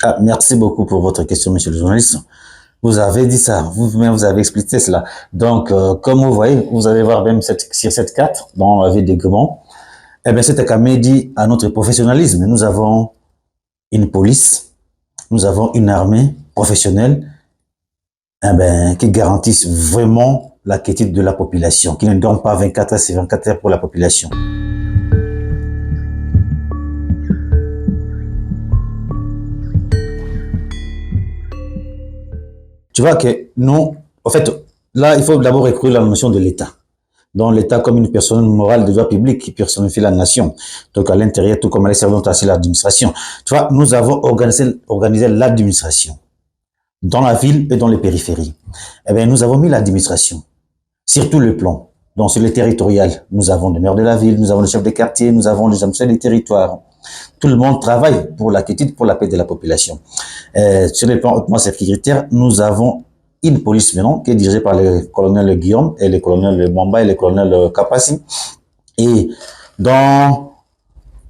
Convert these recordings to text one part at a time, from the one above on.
Ah, merci beaucoup pour votre question, monsieur le journaliste. Vous avez dit ça, vous-même vous avez expliqué cela. Donc, comme vous voyez, vous allez voir même sur cette carte, dans la ville de Gabon, eh bien, cette Kamé dit à notre professionnalisme. Nous avons une police, nous avons une armée professionnelle, eh ben, qui garantissent vraiment la quiétude de la population, qui ne dorment pas 24 heures sur 24 heures pour la population. Tu vois que nous, en fait, là, il faut d'abord recourir la notion de l'État. Donc, l'État comme une personne morale de droit public qui personnifie la nation. Donc, à l'intérieur, tout comme à l'extérieur, c'est l'administration. Tu vois, nous avons organisé l'administration dans la ville et dans les périphéries. Eh bien, nous avons mis l'administration sur tout le plan. Donc, sur les territoriales, nous avons le maire de la ville, nous avons le chef des quartiers, nous avons les administrateurs des territoires. Tout le monde travaille pour la quiétude, pour la paix de la population. Sur les plans hautement sécuritaires, nous avons une police maintenant qui est dirigée par le colonel Guillaume et le colonel Mwamba et le colonel Kapassi. Et dans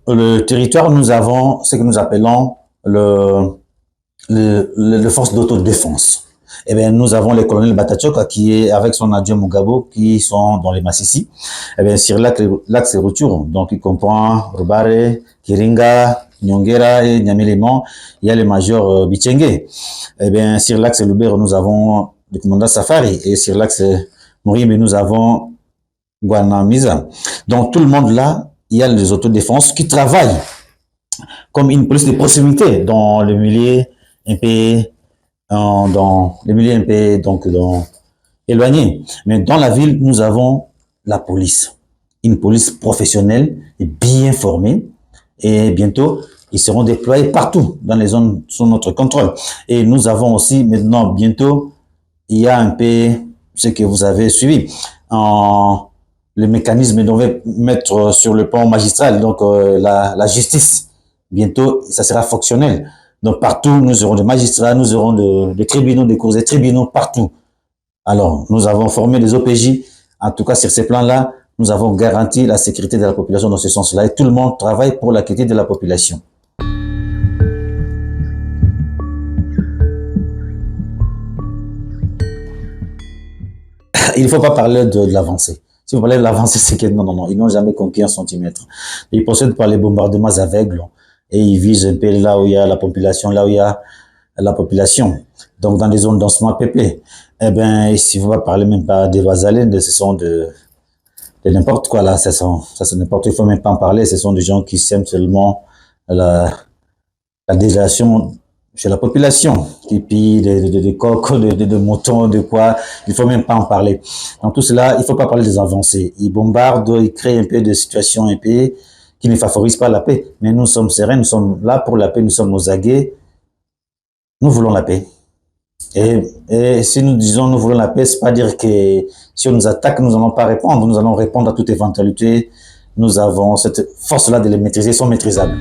le territoire, nous avons ce que nous appelons le force d'autodéfense. Eh bien, nous avons le colonel Batachoka qui est avec son adjoint Mugabo qui sont dans les Massissi. Eh bien, sur l'axe retour, donc il comprend Rubare, Kiringa, Nyongera et Nyameléman, il y a le major Bichenge. Eh bien, sur l'axe Lubero, nous avons le commandant Safari et sur l'axe Morimbe, nous avons Guanamiza. Donc, tout le monde là, il y a les autodéfenses qui travaillent comme une police de proximité dans le milieu un peu dans les milieux un peu éloignés. Mais dans la ville, nous avons la police, une police professionnelle et bien formée. Et bientôt, ils seront déployés partout dans les zones sous notre contrôle. Et nous avons aussi maintenant, bientôt, il y a un peu ce que vous avez suivi. Le mécanisme qu'on va mettre sur le plan magistral, donc la justice. Bientôt, ça sera fonctionnel. Donc partout, nous aurons des magistrats, nous aurons des tribunaux, des cours des tribunaux, partout. Alors, nous avons formé des OPJ. En tout cas, sur ces plans-là, nous avons garanti la sécurité de la population dans ce sens-là. Et tout le monde travaille pour la quiétude de la population. Il ne faut pas parler de l'avancée. Si vous parlez de l'avancée, c'est que non, ils n'ont jamais conquis un centimètre. Ils procèdent par les bombardements aveugles et ils visent un peu là où il y a la population, là où il y a la population. Donc, dans des zones densément peuplées. Eh bien, si vous ne parlez même pas des vasalines, ce sont de n'importe quoi là, ça c'est n'importe quoi, il faut même pas en parler, ce sont des gens qui sèment seulement la désolation chez la population, qui pillent des coqs, de moutons, de quoi, il faut même pas en parler. Dans tout cela, il faut pas parler des avancées. Ils bombardent, ils créent un peu de situations un peu qui ne favorisent pas la paix. Mais nous sommes sereins, nous sommes là pour la paix, nous sommes aux aguets, nous voulons la paix. Et si nous disons nous voulons la paix, c'est pas dire que si on nous attaque, nous n'allons pas répondre, nous allons répondre à toute éventualité. Nous avons cette force-là de les maîtriser, ils sont maîtrisables.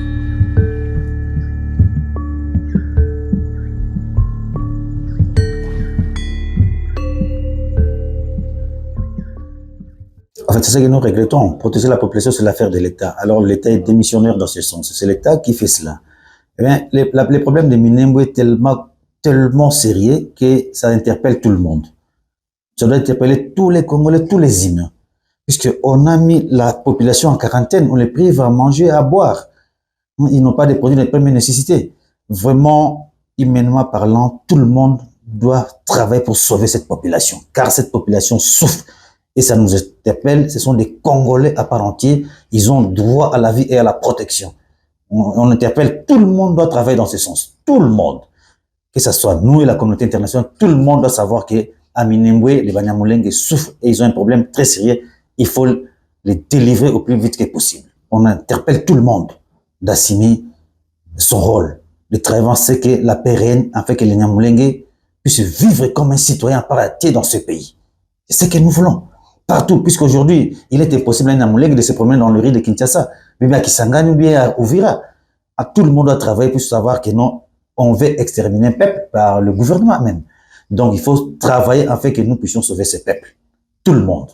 En fait, c'est ce que nous regrettons. Protéger la population, c'est l'affaire de l'État. Alors, l'État est démissionnaire dans ce sens. C'est l'État qui fait cela. Eh bien, les problèmes de Minembwe est tellement sérieux que ça interpelle tout le monde. Ça doit interpeller tous les Congolais, tous les humains. Puisqu'on a mis la population en quarantaine, on les prive à manger, à boire. Ils n'ont pas de produits de première nécessité. Vraiment, humainement parlant, tout le monde doit travailler pour sauver cette population. Car cette population souffre. Et ça nous interpelle, ce sont des Congolais à part entière. Ils ont droit à la vie et à la protection. On interpelle, tout le monde doit travailler dans ce sens. Tout le monde. Que ce soit nous et la communauté internationale, tout le monde doit savoir que à Minembwe, les Banyamulenge souffrent et ils ont un problème très sérieux. Il faut les délivrer au plus vite que possible. On interpelle tout le monde d'assumer son rôle. Le travail, c'est que la paix règne afin que les Nyamulenge puissent vivre comme un citoyen à part entière dans ce pays. C'est ce que nous voulons. Partout, puisqu'aujourd'hui, il était possible à un Nyamulenge de se promener dans le riz de Kinshasa, mais à Kisangani ou bien à Ouvira. À tout le monde doit travailler pour savoir que non, on veut exterminer un peuple par le gouvernement même. Donc, il faut travailler afin que nous puissions sauver ce peuple. Tout le monde.